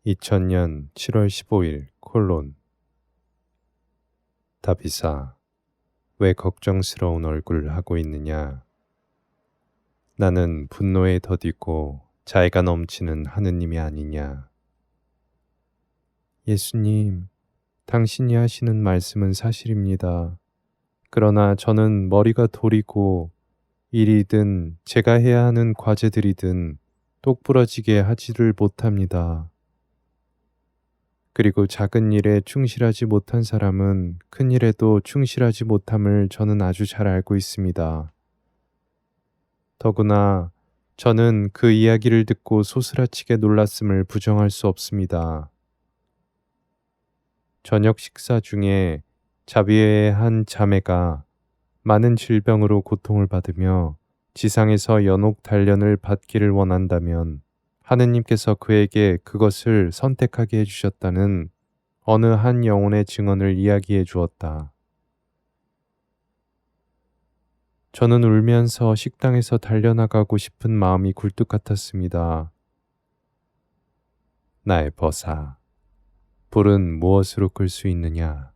2000년 7월 15일 다비사, 왜 걱정스러운 얼굴을 하고 있느냐? 나는 분노에 더디고 자애가 넘치는 하느님이 아니냐? 예수님, 당신이 하시는 말씀은 사실입니다. 그러나 저는 머리가 도리고 일이든 제가 해야 하는 과제들이든 똑부러지게 하지를 못합니다. 그리고 작은 일에 충실하지 못한 사람은 큰 일에도 충실하지 못함을 저는 아주 잘 알고 있습니다. 더구나 저는 그 이야기를 듣고 소스라치게 놀랐음을 부정할 수 없습니다. 저녁 식사 중에 자비의 한 자매가 많은 질병으로 고통을 받으며 지상에서 연옥 단련을 받기를 원한다면 하느님께서 그에게 그것을 선택하게 해주셨다는 어느 한 영혼의 증언을 이야기해 주었다. 저는 울면서 식당에서 달려나가고 싶은 마음이 굴뚝 같았습니다. 나의 벗아, 불은 무엇으로 끌 수 있느냐?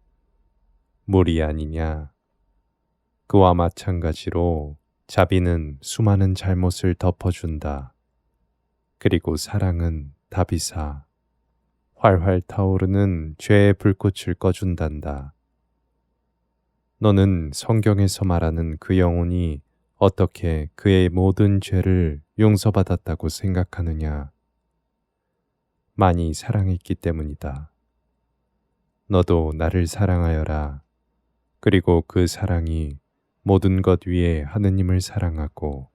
물이 아니냐? 그와 마찬가지로 자비는 수많은 잘못을 덮어준다. 그리고 사랑은 다비사, 활활 타오르는 죄의 불꽃을 꺼준단다. 너는 성경에서 말하는 그 영혼이 어떻게 그의 모든 죄를 용서받았다고 생각하느냐? 많이 사랑했기 때문이다. 너도 나를 사랑하여라. 그리고 그 사랑이 모든 것 위에 하느님을 사랑하고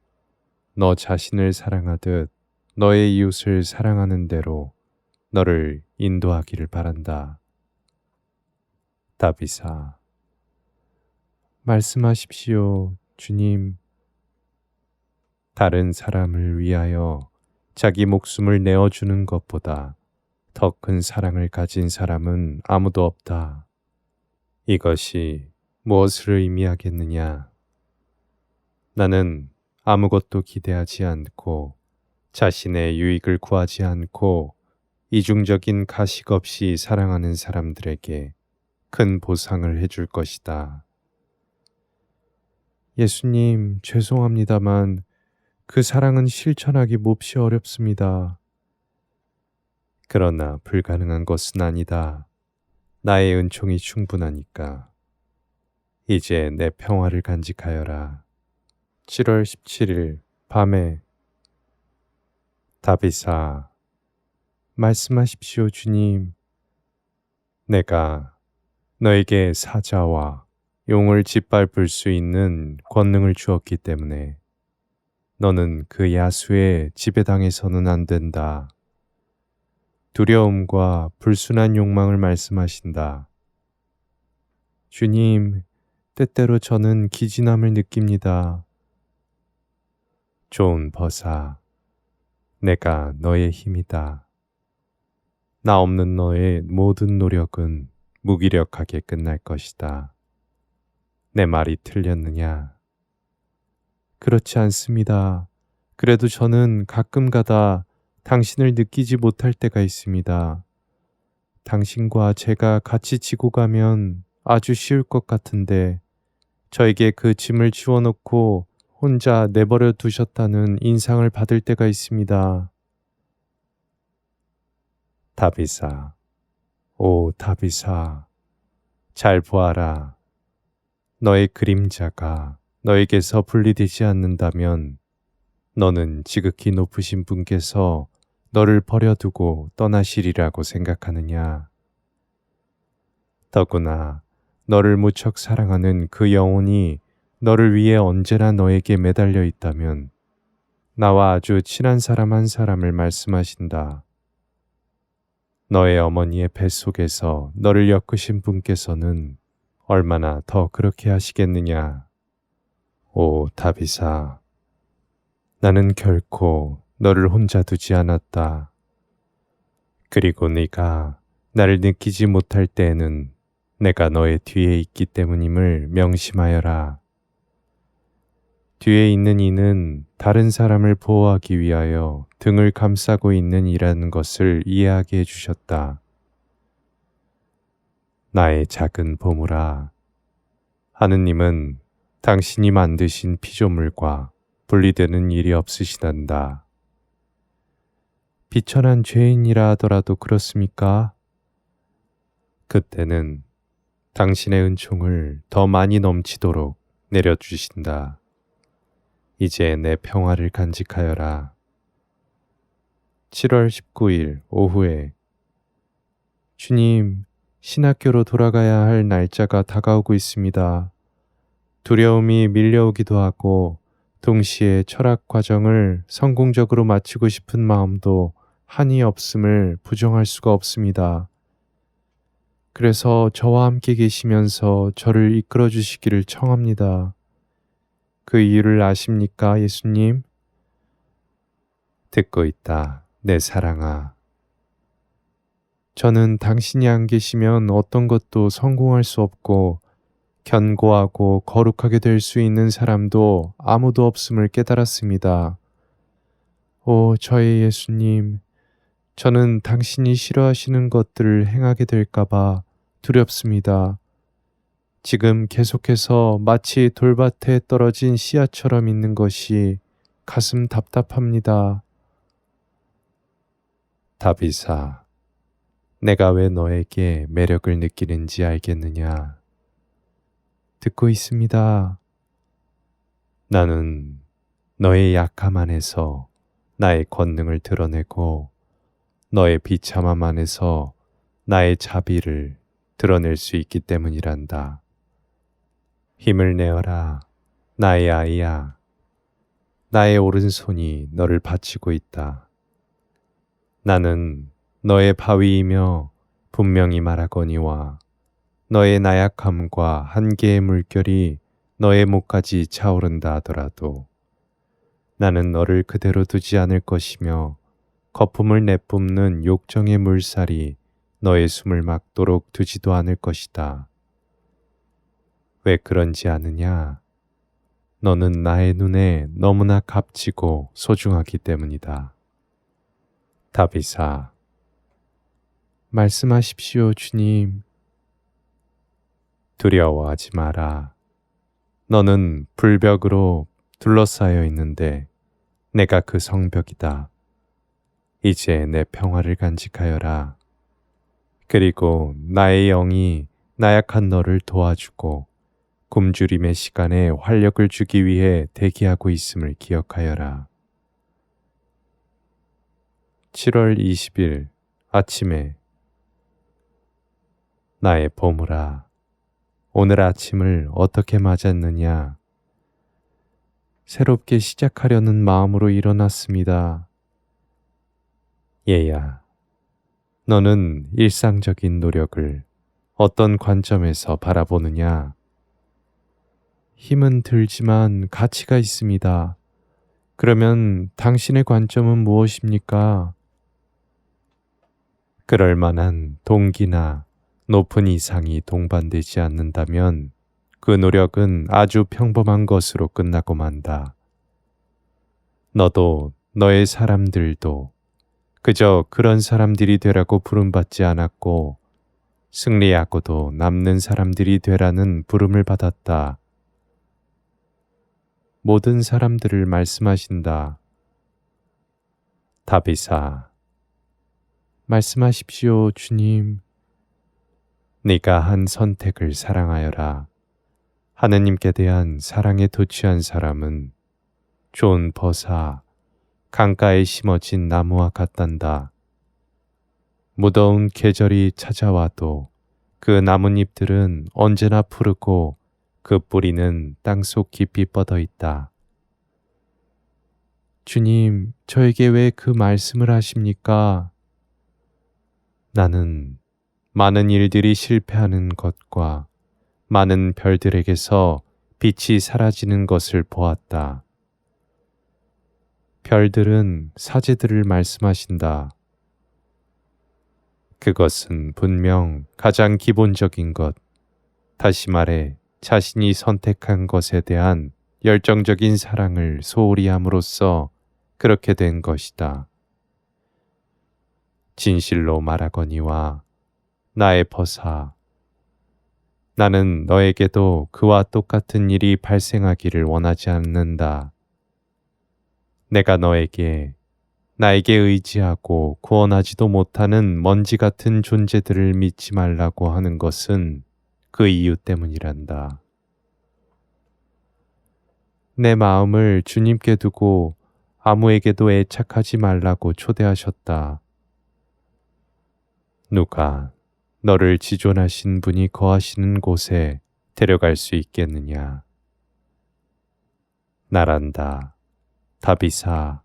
너 자신을 사랑하듯 너의 이웃을 사랑하는 대로 너를 인도하기를 바란다. 다비사, 말씀하십시오, 주님. 다른 사람을 위하여 자기 목숨을 내어주는 것보다 더 큰 사랑을 가진 사람은 아무도 없다. 이것이 무엇을 의미하겠느냐? 나는 아무것도 기대하지 않고 자신의 유익을 구하지 않고 이중적인 가식 없이 사랑하는 사람들에게 큰 보상을 해줄 것이다. 예수님, 죄송합니다만 그 사랑은 실천하기 몹시 어렵습니다. 그러나 불가능한 것은 아니다. 나의 은총이 충분하니까. 이제 내 평화를 간직하여라. 7월 17일 밤에 다비사, 말씀하십시오, 주님. 내가 너에게 사자와 용을 짓밟을 수 있는 권능을 주었기 때문에 너는 그 야수의 지배당해서는 안 된다. 두려움과 불순한 욕망을 말씀하신다. 주님, 때때로 저는 기진함을 느낍니다. 좋은 벗아, 내가 너의 힘이다. 나 없는 너의 모든 노력은 무기력하게 끝날 것이다. 내 말이 틀렸느냐? 그렇지 않습니다. 그래도 저는 가끔가다 당신을 느끼지 못할 때가 있습니다. 당신과 제가 같이 지고 가면 아주 쉬울 것 같은데 저에게 그 짐을 지워놓고 혼자 내버려 두셨다는 인상을 받을 때가 있습니다. 다비사, 오 다비사, 잘 보아라. 너의 그림자가 너에게서 분리되지 않는다면 너는 지극히 높으신 분께서 너를 버려두고 떠나시리라고 생각하느냐? 더구나 너를 무척 사랑하는 그 영혼이 너를 위해 언제나 너에게 매달려 있다면 나와 아주 친한 사람 한 사람을 말씀하신다. 너의 어머니의 뱃속에서 너를 엮으신 분께서는 얼마나 더 그렇게 하시겠느냐? 오 다비사, 나는 결코 너를 혼자 두지 않았다. 그리고 네가 나를 느끼지 못할 때에는 내가 너의 뒤에 있기 때문임을 명심하여라. 뒤에 있는 이는 다른 사람을 보호하기 위하여 등을 감싸고 있는 이라는 것을 이해하게 해주셨다. 나의 작은 보물아, 하느님은 당신이 만드신 피조물과 분리되는 일이 없으시단다. 비천한 죄인이라 하더라도 그렇습니까? 그때는 당신의 은총을 더 많이 넘치도록 내려주신다. 이제 내 평화를 간직하여라. 7월 19일 오후에 주님, 신학교로 돌아가야 할 날짜가 다가오고 있습니다. 두려움이 밀려오기도 하고 동시에 철학 과정을 성공적으로 마치고 싶은 마음도 한이 없음을 부정할 수가 없습니다. 그래서 저와 함께 계시면서 저를 이끌어 주시기를 청합니다. 그 이유를 아십니까, 예수님? 듣고 있다, 내 사랑아. 저는 당신이 안 계시면 어떤 것도 성공할 수 없고 견고하고 거룩하게 될 수 있는 사람도 아무도 없음을 깨달았습니다. 오, 저의 예수님, 저는 당신이 싫어하시는 것들을 행하게 될까봐 두렵습니다. 지금 계속해서 마치 돌밭에 떨어진 씨앗처럼 있는 것이 가슴 답답합니다. 다비사, 내가 왜 너에게 매력을 느끼는지 알겠느냐? 듣고 있습니다. 나는 너의 약함 안에서 나의 권능을 드러내고 너의 비참함 안에서 나의 자비를 드러낼 수 있기 때문이란다. 힘을 내어라, 나의 아이야. 나의 오른손이 너를 받치고 있다. 나는 너의 바위이며 분명히 말하거니와 너의 나약함과 한계의 물결이 너의 목까지 차오른다 하더라도 나는 너를 그대로 두지 않을 것이며 거품을 내뿜는 욕정의 물살이 너의 숨을 막도록 두지도 않을 것이다. 왜 그런지 아느냐? 너는 나의 눈에 너무나 값지고 소중하기 때문이다. 다비사, 말씀하십시오, 주님. 두려워하지 마라. 너는 불벽으로 둘러싸여 있는데 내가 그 성벽이다. 이제 내 평화를 간직하여라. 그리고 나의 영이 나약한 너를 도와주고 굶주림의 시간에 활력을 주기 위해 대기하고 있음을 기억하여라. 7월 20일 아침에 나의 보물아, 오늘 아침을 어떻게 맞았느냐? 새롭게 시작하려는 마음으로 일어났습니다. 얘야, 너는 일상적인 노력을 어떤 관점에서 바라보느냐? 힘은 들지만 가치가 있습니다. 그러면 당신의 관점은 무엇입니까? 그럴 만한 동기나 높은 이상이 동반되지 않는다면 그 노력은 아주 평범한 것으로 끝나고 만다. 너도 너의 사람들도 그저 그런 사람들이 되라고 부름받지 않았고 승리하고도 남는 사람들이 되라는 부름을 받았다. 모든 사람들을 말씀하신다. 다비사, 말씀하십시오, 주님. 네가 한 선택을 사랑하여라. 하느님께 대한 사랑에 도취한 사람은 좋은 버사, 강가에 심어진 나무와 같단다. 무더운 계절이 찾아와도 그 나뭇잎들은 언제나 푸르고 그 뿌리는 땅속 깊이 뻗어 있다. 주님, 저에게 왜 그 말씀을 하십니까? 나는 많은 일들이 실패하는 것과 많은 별들에게서 빛이 사라지는 것을 보았다. 별들은 사제들을 말씀하신다. 그것은 분명 가장 기본적인 것, 다시 말해 자신이 선택한 것에 대한 열정적인 사랑을 소홀히 함으로써 그렇게 된 것이다. 진실로 말하거니와 나의 벗아, 나는 너에게도 그와 똑같은 일이 발생하기를 원하지 않는다. 내가 너에게 나에게 의지하고 구원하지도 못하는 먼지 같은 존재들을 믿지 말라고 하는 것은 그 이유 때문이란다. 내 마음을 주님께 두고 아무에게도 애착하지 말라고 초대하셨다. 누가 너를 지존하신 분이 거하시는 곳에 데려갈 수 있겠느냐? 나란다. 다비사,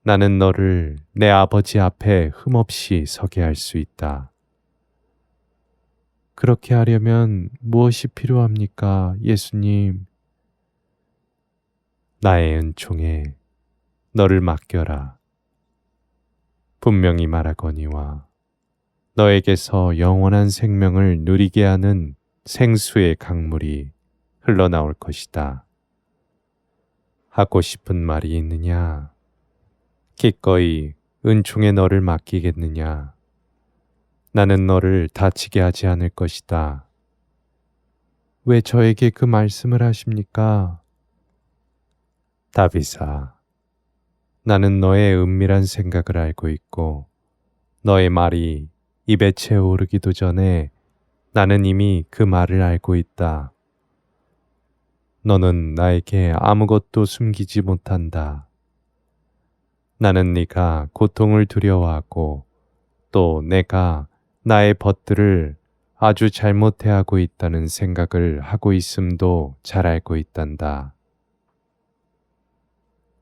나는 너를 내 아버지 앞에 흠없이 서게 할 수 있다. 그렇게 하려면 무엇이 필요합니까, 예수님? 나의 은총에 너를 맡겨라. 분명히 말하거니와 너에게서 영원한 생명을 누리게 하는 생수의 강물이 흘러나올 것이다. 하고 싶은 말이 있느냐? 기꺼이 은총에 너를 맡기겠느냐? 나는 너를 다치게 하지 않을 것이다. 왜 저에게 그 말씀을 하십니까? 다비사, 나는 너의 은밀한 생각을 알고 있고 너의 말이 입에 채 오르기도 전에 나는 이미 그 말을 알고 있다. 너는 나에게 아무것도 숨기지 못한다. 나는 네가 고통을 두려워하고 또 내가 나의 벗들을 아주 잘못해하고 있다는 생각을 하고 있음도 잘 알고 있단다.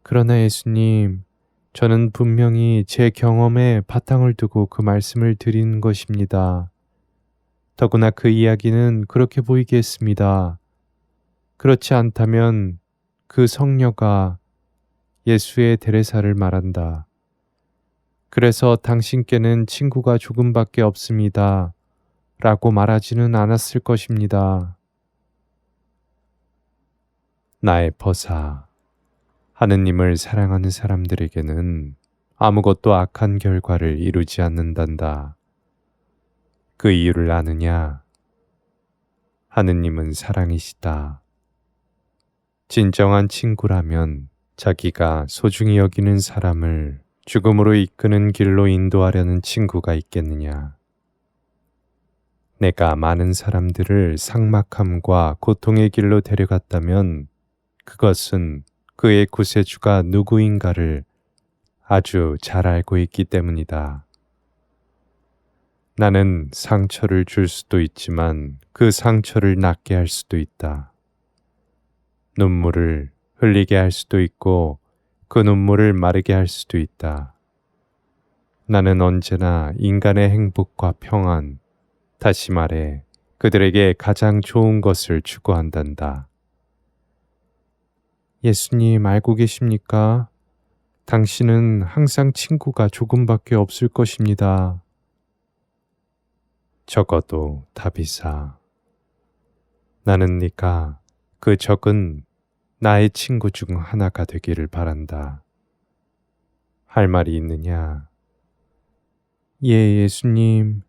그러나 예수님, 저는 분명히 제 경험에 바탕을 두고 그 말씀을 드리는 것입니다. 더구나 그 이야기는 그렇게 보이게 했습니다. 그렇지 않다면 그 성녀가 예수의 데레사를 말한다. 그래서 당신께는 친구가 조금밖에 없습니다. 라고 말하지는 않았을 것입니다. 나의 벗아, 하느님을 사랑하는 사람들에게는 아무것도 악한 결과를 이루지 않는단다. 그 이유를 아느냐? 하느님은 사랑이시다. 진정한 친구라면 자기가 소중히 여기는 사람을 죽음으로 이끄는 길로 인도하려는 친구가 있겠느냐? 내가 많은 사람들을 삭막함과 고통의 길로 데려갔다면 그것은 그의 구세주가 누구인가를 아주 잘 알고 있기 때문이다. 나는 상처를 줄 수도 있지만 그 상처를 낫게 할 수도 있다. 눈물을 흘리게 할 수도 있고 그 눈물을 마르게 할 수도 있다. 나는 언제나 인간의 행복과 평안, 다시 말해 그들에게 가장 좋은 것을 추구한단다. 예수님 알고 계십니까? 당신은 항상 친구가 조금밖에 없을 것입니다. 적어도 다비사, 나는 네가 그 적은 나의 친구 중 하나가 되기를 바란다. 할 말이 있느냐? 예, 예수님.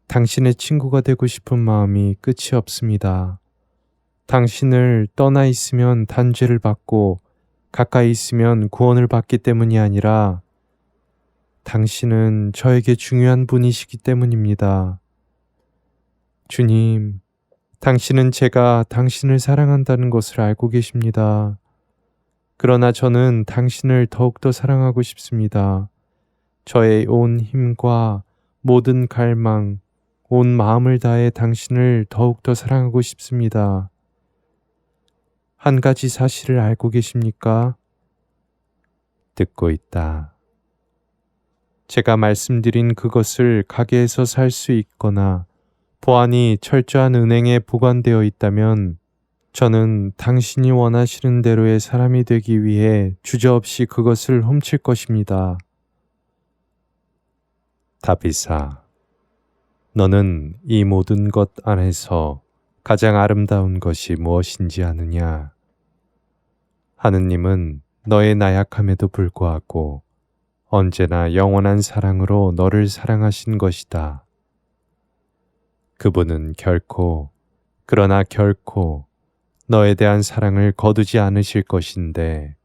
당신의 친구가 되고 싶은 마음이 끝이 없습니다. 당신을 떠나 있으면 단죄를 받고 가까이 있으면 구원을 받기 때문이 아니라 당신은 저에게 중요한 분이시기 때문입니다. 주님, 당신은 제가 당신을 사랑한다는 것을 알고 계십니다. 그러나 저는 당신을 더욱더 사랑하고 싶습니다. 저의 온 힘과 모든 갈망, 온 마음을 다해 당신을 더욱더 사랑하고 싶습니다. 한 가지 사실을 알고 계십니까? 듣고 있다. 제가 말씀드린 그것을 가게에서 살 수 있거나 보안이 철저한 은행에 보관되어 있다면 저는 당신이 원하시는 대로의 사람이 되기 위해 주저없이 그것을 훔칠 것입니다. 다비사, 너는 이 모든 것 안에서 가장 아름다운 것이 무엇인지 아느냐? 하느님은 너의 나약함에도 불구하고 언제나 영원한 사랑으로 너를 사랑하신 것이다. 그분은 그러나 결코 너에 대한 사랑을 거두지 않으실 것인데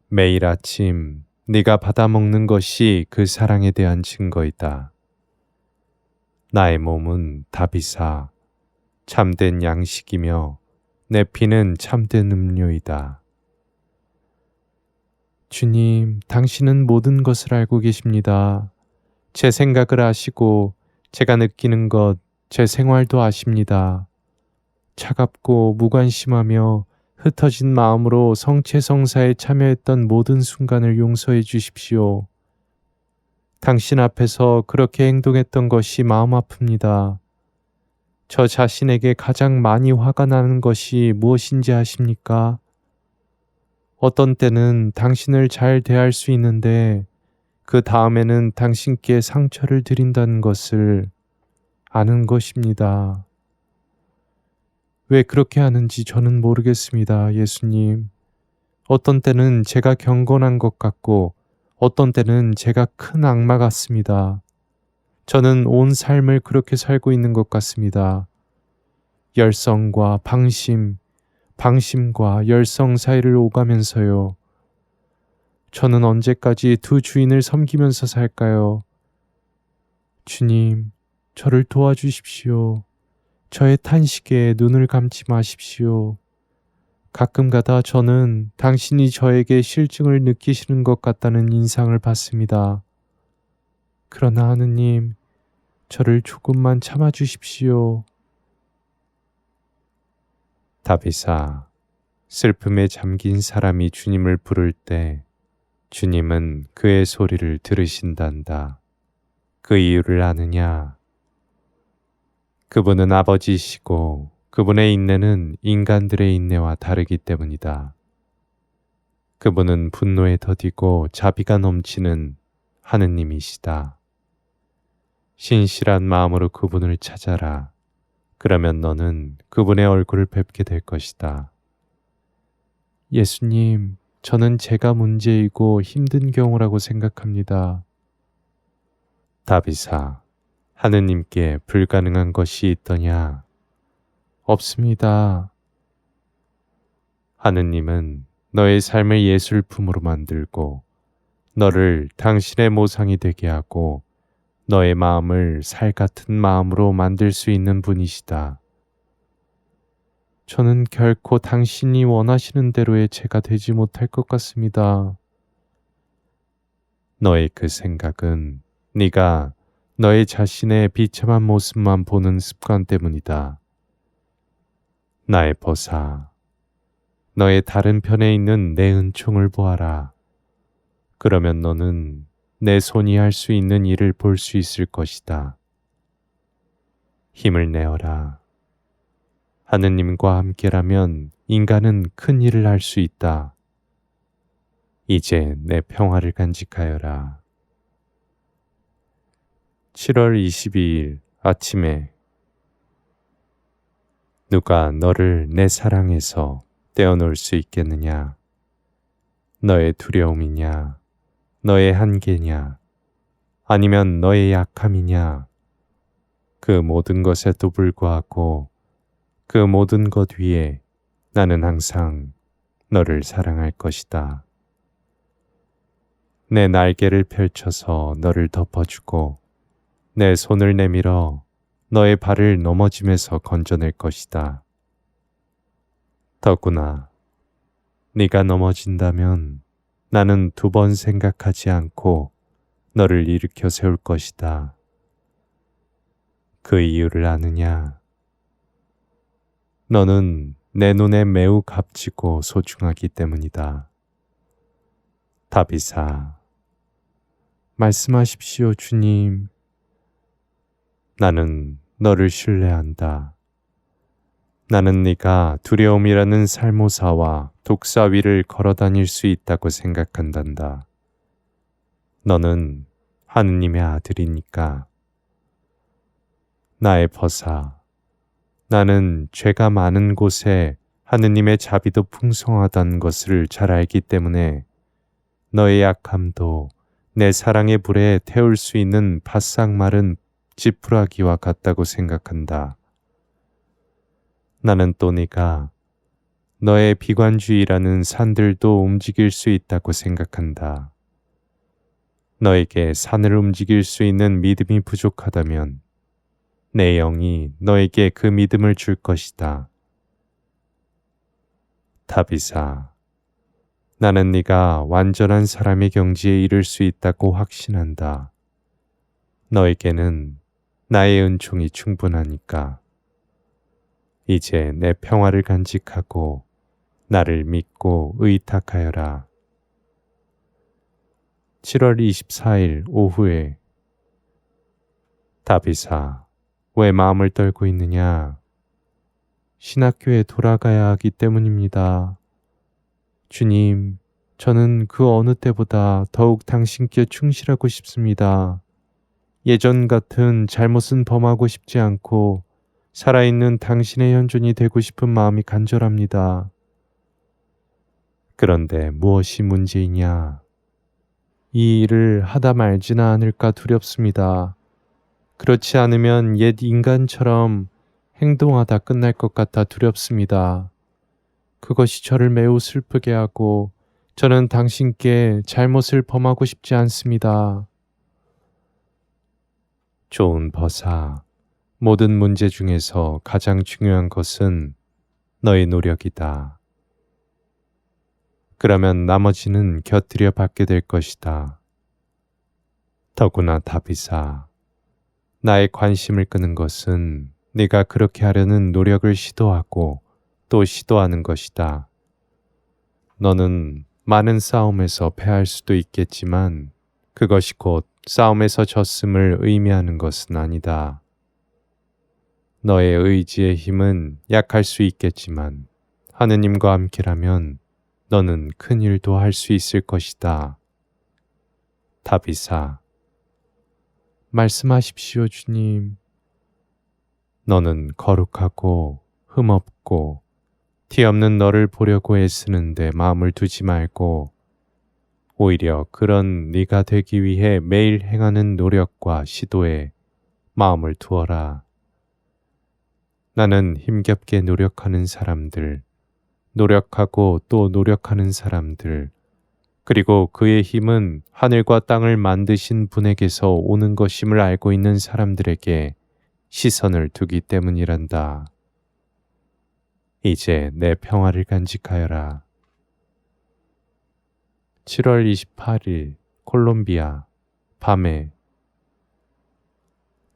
매일 아침 네가 받아먹는 것이 그 사랑에 대한 증거이다. 나의 몸은 다비사, 참된 양식이며 내 피는 참된 음료이다. 주님, 당신은 모든 것을 알고 계십니다. 제 생각을 아시고 제가 느끼는 것, 제 생활도 아십니다. 차갑고 무관심하며 흩어진 마음으로 성체성사에 참여했던 모든 순간을 용서해 주십시오. 당신 앞에서 그렇게 행동했던 것이 마음 아픕니다. 저 자신에게 가장 많이 화가 나는 것이 무엇인지 아십니까? 어떤 때는 당신을 잘 대할 수 있는데 그 다음에는 당신께 상처를 드린다는 것을 아는 것입니다. 왜 그렇게 하는지 저는 모르겠습니다, 예수님. 어떤 때는 제가 경건한 것 같고 어떤 때는 제가 큰 악마 같습니다. 저는 온 삶을 그렇게 살고 있는 것 같습니다. 열성과 방심과 열성 사이를 오가면서요. 저는 언제까지 두 주인을 섬기면서 살까요? 주님, 저를 도와주십시오. 저의 탄식에 눈을 감지 마십시오. 가끔가다 저는 당신이 저에게 실증을 느끼시는 것 같다는 인상을 받습니다. 그러나 하느님, 저를 조금만 참아주십시오. 다비사, 슬픔에 잠긴 사람이 주님을 부를 때 주님은 그의 소리를 들으신단다. 그 이유를 아느냐? 그분은 아버지시고 그분의 인내는 인간들의 인내와 다르기 때문이다. 그분은 분노에 더디고 자비가 넘치는 하느님이시다. 신실한 마음으로 그분을 찾아라. 그러면 너는 그분의 얼굴을 뵙게 될 것이다. 예수님, 저는 제가 문제이고 힘든 경우라고 생각합니다. 다비사, 하느님께 불가능한 것이 있더냐? 없습니다. 하느님은 너의 삶을 예술품으로 만들고 너를 당신의 모상이 되게 하고 너의 마음을 살 같은 마음으로 만들 수 있는 분이시다. 저는 결코 당신이 원하시는 대로의 제가 되지 못할 것 같습니다. 너의 그 생각은 네가 너의 자신의 비참한 모습만 보는 습관 때문이다. 나의 벗아, 너의 다른 편에 있는 내 은총을 보아라. 그러면 너는 내 손이 할 수 있는 일을 볼 수 있을 것이다. 힘을 내어라. 하느님과 함께라면 인간은 큰 일을 할 수 있다. 이제 내 평화를 간직하여라. 7월 22일 아침에 누가 너를 내 사랑에서 떼어놓을 수 있겠느냐? 너의 두려움이냐? 너의 한계냐? 아니면 너의 약함이냐? 그 모든 것에도 불구하고 그 모든 것 위에 나는 항상 너를 사랑할 것이다. 내 날개를 펼쳐서 너를 덮어주고 내 손을 내밀어 너의 발을 넘어짐에서 건져낼 것이다. 더구나 네가 넘어진다면 나는 두 번 생각하지 않고 너를 일으켜 세울 것이다. 그 이유를 아느냐? 너는 내 눈에 매우 값지고 소중하기 때문이다. 다비사, 말씀하십시오, 주님. 나는 너를 신뢰한다. 나는 네가 두려움이라는 살모사와 독사 위를 걸어 다닐 수 있다고 생각한단다. 너는 하느님의 아들이니까. 나의 벗아, 나는 죄가 많은 곳에 하느님의 자비도 풍성하다는 것을 잘 알기 때문에 너의 약함도 내 사랑의 불에 태울 수 있는 바싹 마른 지푸라기와 같다고 생각한다. 나는 또 네가 너의 비관주의라는 산들도 움직일 수 있다고 생각한다. 너에게 산을 움직일 수 있는 믿음이 부족하다면 내 영이 너에게 그 믿음을 줄 것이다. 다비사, 나는 네가 완전한 사람의 경지에 이를 수 있다고 확신한다. 너에게는 나의 은총이 충분하니까. 이제 내 평화를 간직하고 나를 믿고 의탁하여라. 7월 24일 오후에 다비사, 왜 마음을 떨고 있느냐? 신학교에 돌아가야 하기 때문입니다. 주님, 저는 그 어느 때보다 더욱 당신께 충실하고 싶습니다. 예전 같은 잘못은 범하고 싶지 않고 살아있는 당신의 현존이 되고 싶은 마음이 간절합니다. 그런데 무엇이 문제이냐? 이 일을 하다 말지나 않을까 두렵습니다. 그렇지 않으면 옛 인간처럼 행동하다 끝날 것 같아 두렵습니다. 그것이 저를 매우 슬프게 하고 저는 당신께 잘못을 범하고 싶지 않습니다. 좋은 버사, 모든 문제 중에서 가장 중요한 것은 너의 노력이다. 그러면 나머지는 곁들여 받게 될 것이다. 더구나 다비사, 나의 관심을 끄는 것은 네가 그렇게 하려는 노력을 시도하고 또 시도하는 것이다. 너는 많은 싸움에서 패할 수도 있겠지만 그것이 곧 싸움에서 졌음을 의미하는 것은 아니다. 너의 의지의 힘은 약할 수 있겠지만 하느님과 함께라면 너는 큰 일도 할 수 있을 것이다. 다비사, 말씀하십시오, 주님. 너는 거룩하고 흠없고 티 없는 너를 보려고 애쓰는데 마음을 두지 말고 오히려 그런 네가 되기 위해 매일 행하는 노력과 시도에 마음을 두어라. 나는 힘겹게 노력하는 사람들, 노력하고 또 노력하는 사람들, 그리고 그의 힘은 하늘과 땅을 만드신 분에게서 오는 것임을 알고 있는 사람들에게 시선을 두기 때문이란다. 이제 내 평화를 간직하여라. 7월 28일 콜롬비아 밤에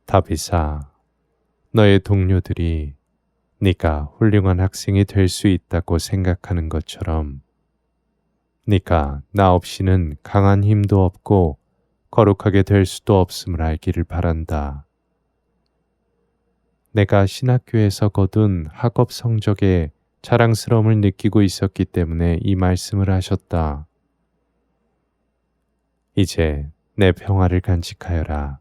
다비사, 너의 동료들이 네가 훌륭한 학생이 될 수 있다고 생각하는 것처럼 네가 나 없이는 강한 힘도 없고 거룩하게 될 수도 없음을 알기를 바란다. 내가 신학교에서 거둔 학업 성적에 자랑스러움을 느끼고 있었기 때문에 이 말씀을 하셨다. 이제 내 평화를 간직하여라.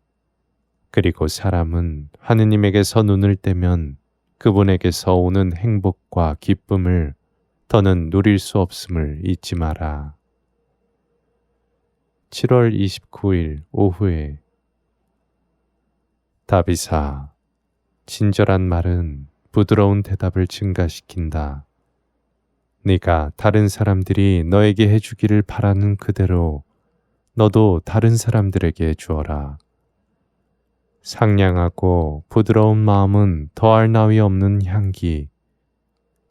그리고 사람은 하느님에게서 눈을 떼면 그분에게서 오는 행복과 기쁨을 더는 누릴 수 없음을 잊지 마라. 7월 29일 오후에 다비사, 친절한 말은 부드러운 대답을 증가시킨다. 네가 다른 사람들이 너에게 해주기를 바라는 그대로 너도 다른 사람들에게 주어라. 상냥하고 부드러운 마음은 더할 나위 없는 향기.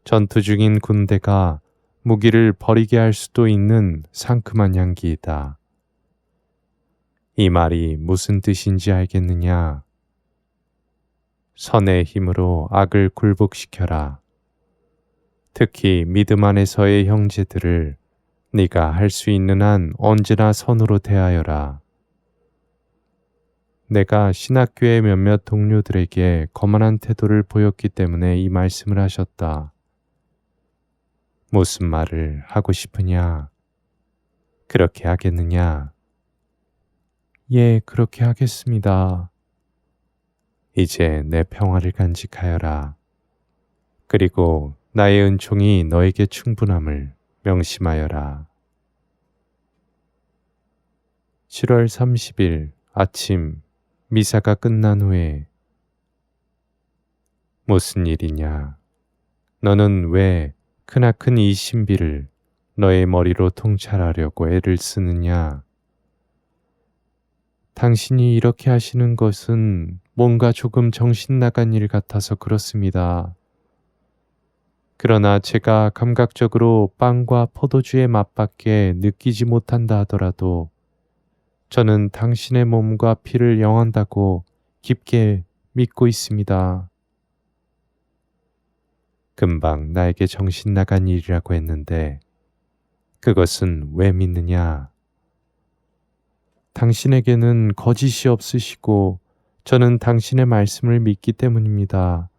전투 중인 군대가 무기를 버리게 할 수도 있는 상큼한 향기이다. 이 말이 무슨 뜻인지 알겠느냐? 선의 힘으로 악을 굴복시켜라. 특히 믿음 안에서의 형제들을 네가 할 수 있는 한 언제나 선으로 대하여라. 내가 신학교의 몇몇 동료들에게 거만한 태도를 보였기 때문에 이 말씀을 하셨다. 무슨 말을 하고 싶으냐? 그렇게 하겠느냐? 예, 그렇게 하겠습니다. 이제 내 평화를 간직하여라. 그리고 나의 은총이 너에게 충분함을 명심하여라. 7월 30일 아침 미사가 끝난 후에 무슨 일이냐? 너는 왜 크나큰 이 신비를 너의 머리로 통찰하려고 애를 쓰느냐? 당신이 이렇게 하시는 것은 뭔가 조금 정신 나간 일 같아서 그렇습니다. 그러나 제가 감각적으로 빵과 포도주의 맛밖에 느끼지 못한다 하더라도 저는 당신의 몸과 피를 영한다고 깊게 믿고 있습니다. 금방 나에게 정신 나간 일이라고 했는데 그것은 왜 믿느냐? 당신에게는 거짓이 없으시고 저는 당신의 말씀을 믿기 때문입니다.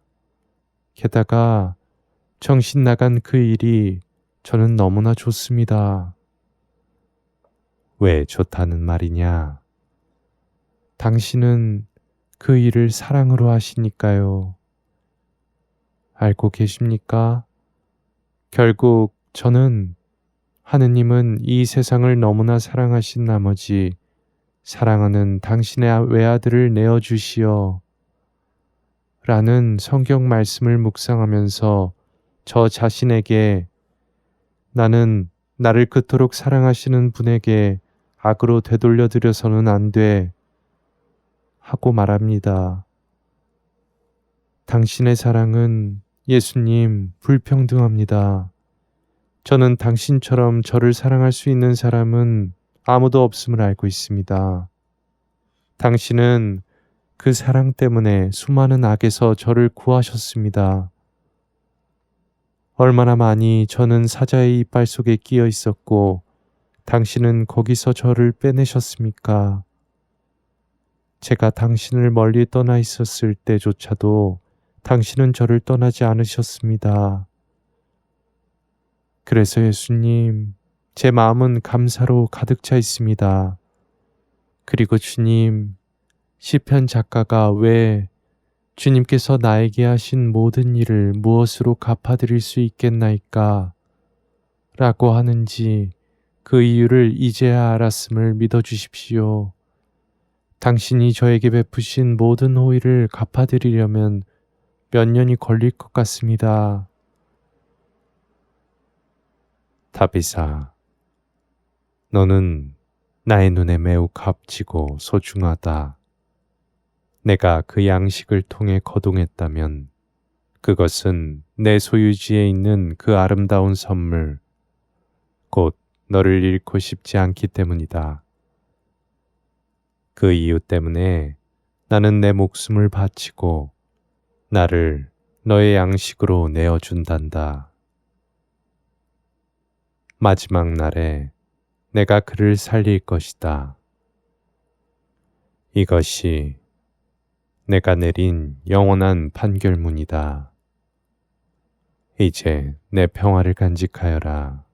게다가 정신 나간 그 일이 저는 너무나 좋습니다. 왜 좋다는 말이냐? 당신은 그 일을 사랑으로 하시니까요. 알고 계십니까? 결국 저는 하느님은 이 세상을 너무나 사랑하신 나머지 사랑하는 당신의 외아들을 내어주시어 라는 성경 말씀을 묵상하면서 저 자신에게 나는 나를 그토록 사랑하시는 분에게 악으로 되돌려드려서는 안 돼 하고 말합니다. 당신의 사랑은 예수님 불평등합니다. 저는 당신처럼 저를 사랑할 수 있는 사람은 아무도 없음을 알고 있습니다. 당신은 그 사랑 때문에 수많은 악에서 저를 구하셨습니다. 얼마나 많이 저는 사자의 이빨 속에 끼어 있었고 당신은 거기서 저를 빼내셨습니까? 제가 당신을 멀리 떠나 있었을 때조차도 당신은 저를 떠나지 않으셨습니다. 그래서 예수님, 제 마음은 감사로 가득 차 있습니다. 그리고 주님, 시편 작가가 왜 주님께서 나에게 하신 모든 일을 무엇으로 갚아드릴 수 있겠나이까? 라고 하는지 그 이유를 이제야 알았음을 믿어주십시오. 당신이 저에게 베푸신 모든 호의를 갚아드리려면 몇 년이 걸릴 것 같습니다. 다비사, 너는 나의 눈에 매우 값지고 소중하다. 내가 그 양식을 통해 거동했다면 그것은 내 소유지에 있는 그 아름다운 선물, 곧 너를 잃고 싶지 않기 때문이다. 그 이유 때문에 나는 내 목숨을 바치고 나를 너의 양식으로 내어준단다. 마지막 날에 내가 그를 살릴 것이다. 이것이 내가 내린 영원한 판결문이다. 이제 내 평화를 간직하여라.